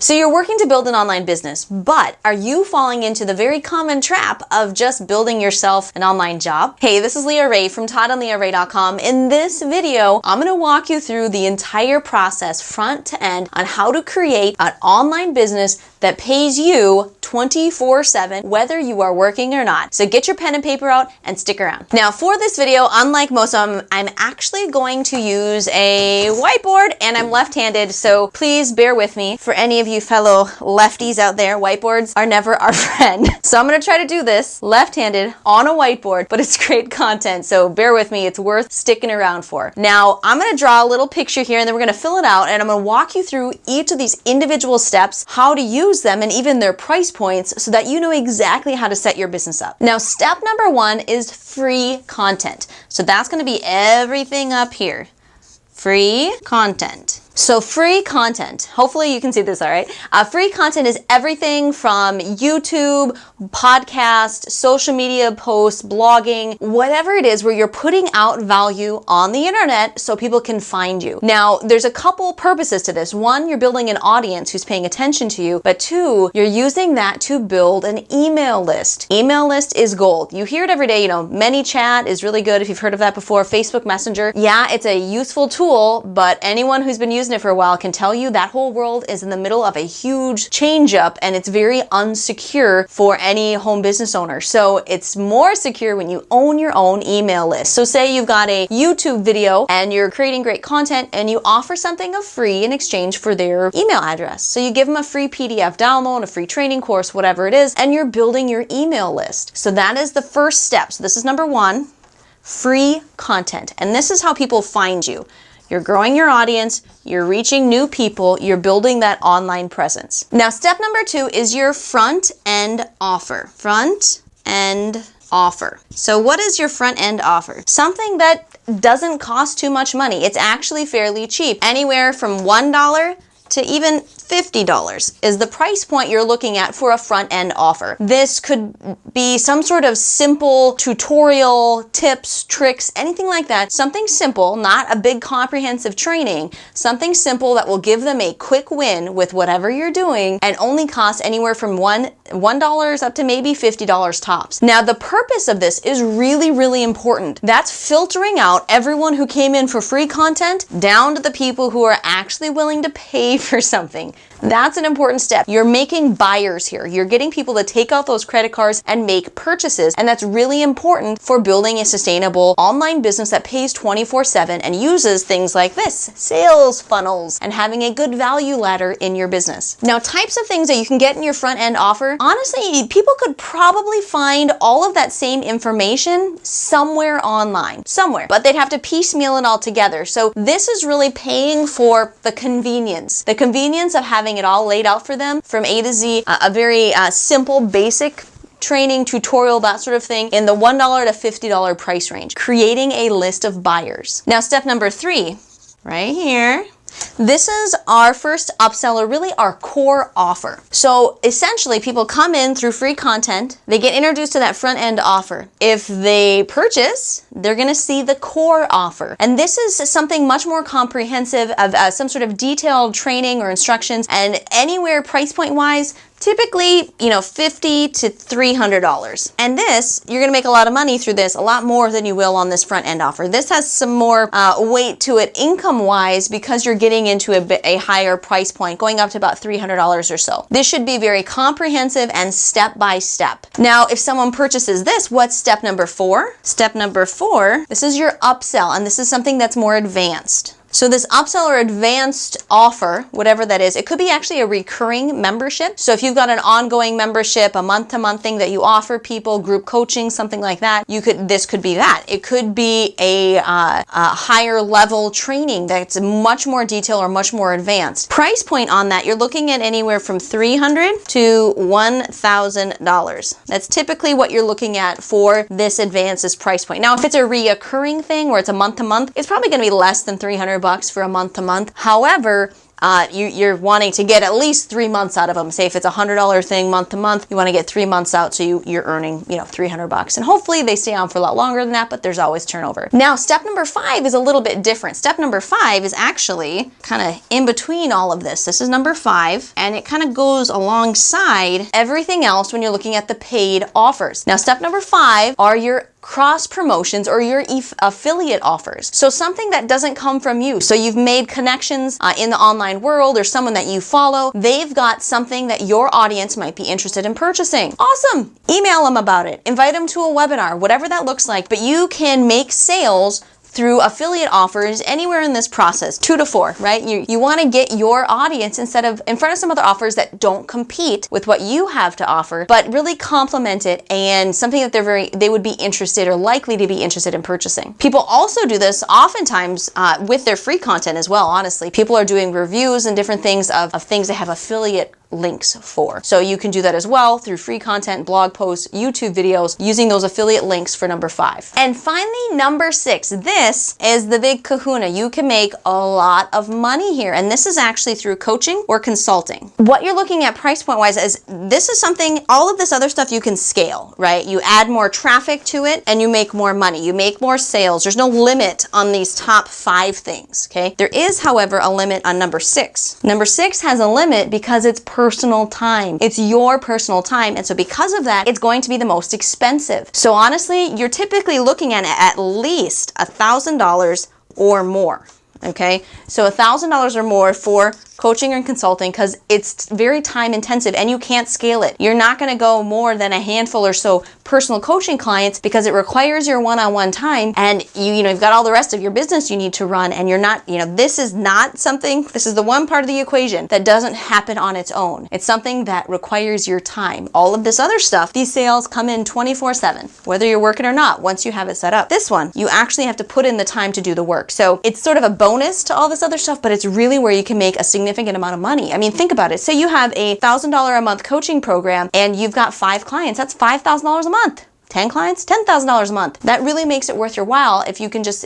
So you're working to build an online business, but are you falling into the very common trap of just building yourself an online job? Hey, this is Leah Rae from ToddandLeahRae.com. In this video, I'm going to walk you through the entire process front to end on how to create an online business that pays you 24/7, whether you are working or not. So get your pen and paper out and stick around. Now for this video, unlike most of them, I'm actually going to use a whiteboard and I'm left-handed, so please bear with me. For any of you fellow lefties out there, whiteboards are never our friend. So I'm gonna try to do this left-handed on a whiteboard, but it's great content, so bear with me, it's worth sticking around for. Now I'm gonna draw a little picture here and then we're gonna fill it out and I'm gonna walk you through each of these individual steps, how to use them and even their price points so that you know exactly how to set your business up. Now, step number one is free content. So that's going to be everything up here. Free content. So free content, hopefully you can see this all right. Free content is everything from YouTube, podcast, social media posts, blogging, whatever it is where you're putting out value on the internet so people can find you. Now, there's a couple purposes to this. One, you're building an audience who's paying attention to you, but two, you're using that to build an email list. Email list is gold. You hear it every day, you know, ManyChat is really good if you've heard of that before, Facebook Messenger. Yeah, it's a useful tool, but anyone who's been using it for a while can tell you that whole world is in the middle of a huge change up and it's very unsecure for any home business owner. So it's more secure when you own your own email list. So say you've got a YouTube video and you're creating great content and you offer something of free in exchange for their email address. So you give them a free PDF download, a free training course, whatever it is, and you're building your email list. So that is the first step. So this is number one, free content. And this is how people find you. You're growing your audience, you're reaching new people, you're building that online presence. Now, step number two is your front end offer. Front end offer. So what is your front end offer? Something that doesn't cost too much money. It's actually fairly cheap. Anywhere from $1 to even $50 is the price point you're looking at for a front end offer. This could be some sort of simple tutorial, tips, tricks, anything like that. Something simple, not a big comprehensive training, something simple that will give them a quick win with whatever you're doing and only cost anywhere from $1 up to maybe $50 tops. Now, the purpose of this is really, really important. That's filtering out everyone who came in for free content down to the people who are actually willing to pay for something. That's an important step. You're making buyers here. You're getting people to take out those credit cards and make purchases. And that's really important for building a sustainable online business that pays 24/7 and uses things like this, sales funnels, and having a good value ladder in your business. Now, types of things that you can get in your front end offer, honestly, people could probably find all of that same information somewhere online, somewhere, but they'd have to piecemeal it all together. So this is really paying for the convenience of having it all laid out for them from A to Z, a very simple, basic training, tutorial, that sort of thing in the $1 to $50 price range, creating a list of buyers. Now, step number three, right here. This is our first upsell, or really our core offer. So essentially, people come in through free content, they get introduced to that front end offer. If they purchase, they're gonna see the core offer. And this is something much more comprehensive of some sort of detailed training or instructions, and anywhere price point wise, typically, you know, $50 to $300. And this, you're gonna make a lot of money through this, a lot more than you will on this front end offer. This has some more weight to it income-wise because you're getting into a higher price point, going up to about $300 or so. This should be very comprehensive and step-by-step. Now, if someone purchases this, what's step number four? Step number four, this is your upsell, and this is something that's more advanced. So this upsell or advanced offer, whatever that is, it could be actually a recurring membership. So if you've got an ongoing membership, a month-to-month thing that you offer people, group coaching, something like that, this could be that. It could be a higher level training that's much more detailed or much more advanced. Price point on that, you're looking at anywhere from $300 to $1,000. That's typically what you're looking at for this advanced price point. Now, if it's a reoccurring thing where it's a month-to-month, it's probably going to be less than $300 for a month-to-month. However, you're wanting to get at least 3 months out of them. Say if it's a $100 thing month to month, you want to get 3 months out, so you're earning, $300. And hopefully they stay on for a lot longer than that, but there's always turnover. Now, step number 5 is a little bit different. Step number 5 is actually kind of in between all of this. This is number 5, and it kind of goes alongside everything else when you're looking at the paid offers. Now, step number 5 are your cross promotions or your affiliate offers. So something that doesn't come from you. So you've made connections in the online world, or someone that you follow, they've got something that your audience might be interested in purchasing. Awesome. Email them about it. Invite them to a webinar, whatever that looks like. But you can make sales through affiliate offers anywhere in this process, 2 to 4, right? You want to get your audience in front of some other offers that don't compete with what you have to offer, but really complement it, and something that they would be interested or likely to be interested in purchasing. People also do this oftentimes with their free content as well, honestly. People are doing reviews and different things of things they have affiliate links for. So you can do that as well through free content, blog posts, YouTube videos, using those affiliate links for number 5. And finally, number 6, this is the big kahuna. You can make a lot of money here, and this is actually through coaching or consulting. What you're looking at price point wise is this is something, all of this other stuff you can scale, right? You add more traffic to it and you make more money. You make more sales. There's no limit on these top 5 things, okay? There is, however, a limit on number 6. Number 6 has a limit because it's personal time. It's your personal time. And so because of that, it's going to be the most expensive. So honestly, you're typically looking at least $1,000 or more. Okay, so $1,000 or more for coaching and consulting, because it's very time intensive and you can't scale it. You're not going to go more than a handful or so personal coaching clients because it requires your one-on-one time, and you've got all the rest of your business you need to run, and you're not, this is not something, this is the one part of the equation that doesn't happen on its own. It's something that requires your time. All of this other stuff, these sales come in 24/7, whether you're working or not, once you have it set up. This one, you actually have to put in the time to do the work. So it's sort of a bonus to all this other stuff, but it's really where you can make a significant amount of money. I mean, think about it. Say you have a $1,000 a month coaching program and you've got 5 clients. That's $5,000 a month. 10 clients, $10,000 a month. That really makes it worth your while if you can just,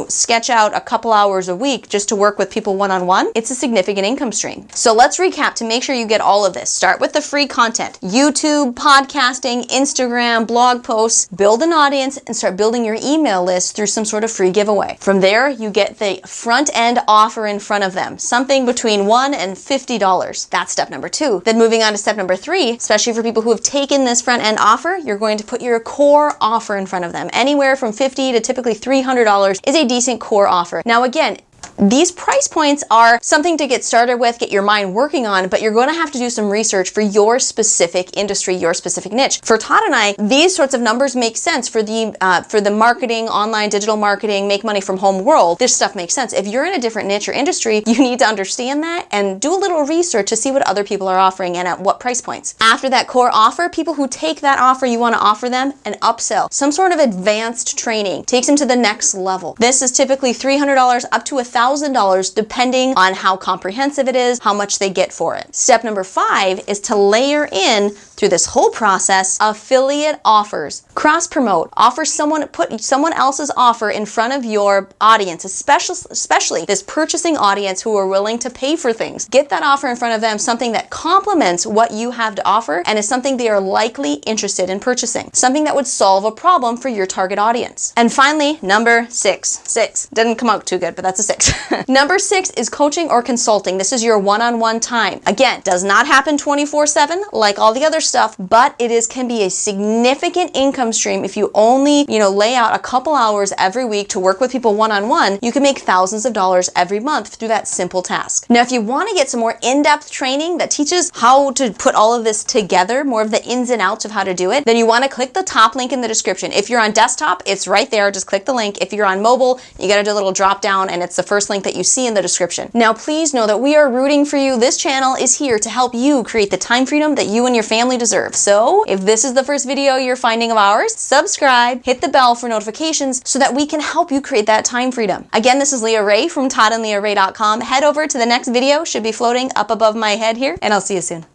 sketch out a couple hours a week just to work with people one-on-one. It's a significant income stream. So let's recap to make sure you get all of this. Start with the free content. YouTube, podcasting, Instagram, blog posts. Build an audience and start building your email list through some sort of free giveaway. From there, you get the front-end offer in front of them. Something between $1 and $50. That's step number 2. Then moving on to step number 3, especially for people who have taken this front-end offer, you're going to put your core offer in front of them. Anywhere from $50 to typically $300 is a decent core offer. Now again, these price points are something to get started with, get your mind working on, but you're going to have to do some research for your specific industry, your specific niche. For Todd and I, these sorts of numbers make sense for the marketing, online digital marketing, make money from home world. This stuff makes sense. If you're in a different niche or industry, you need to understand that and do a little research to see what other people are offering and at what price points. After that core offer, people who take that offer, you want to offer them an upsell, some sort of advanced training, takes them to the next level. This is typically $300 up to $1,000, depending on how comprehensive it is, how much they get for it. Step number 5 is to layer in, through this whole process, affiliate offers. Cross promote. Put someone else's offer in front of your audience, especially this purchasing audience who are willing to pay for things. Get that offer in front of them, something that complements what you have to offer and is something they are likely interested in purchasing. Something that would solve a problem for your target audience. And finally, number 6. 6. Didn't come out too good, but that's a 6. Number 6 is coaching or consulting. This is your one-on-one time. Again, does not happen 24/7 like all the other stuff, but it can be a significant income stream. If you only, lay out a couple hours every week to work with people one-on-one, you can make thousands of dollars every month through that simple task. Now, if you want to get some more in-depth training that teaches how to put all of this together, more of the ins and outs of how to do it, then you want to click the top link in the description. If you're on desktop, it's right there. Just click the link. If you're on mobile, you got to do a little drop down and it's the first link that you see in the description. Now, please know that we are rooting for you. This channel is here to help you create the time freedom that you and your family deserve. So if this is the first video you're finding of ours, subscribe, hit the bell for notifications so that we can help you create that time freedom. Again, this is Leah Rae from ToddandLeahRae.com. Head over to the next video, should be floating up above my head here, and I'll see you soon.